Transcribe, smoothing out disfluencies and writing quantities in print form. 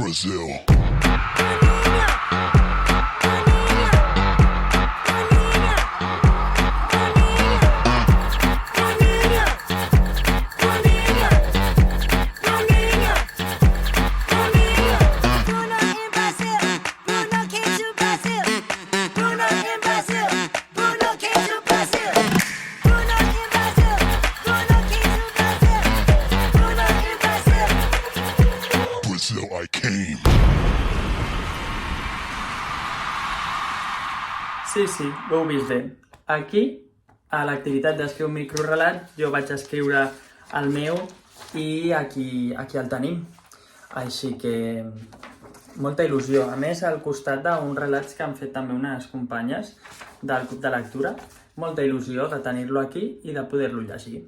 Brazil. Brazil I came. Sí, ho heu vist bé. Aquí, a l'activitat d'escriure un microrelat, jo vaig escriure el meu i aquí el tenim. Així que molta il·lusió. A més, al costat d'uns relats que han fet també unes companyes del club de lectura, molta il·lusió de tenir-lo aquí i de poder-lo llegir.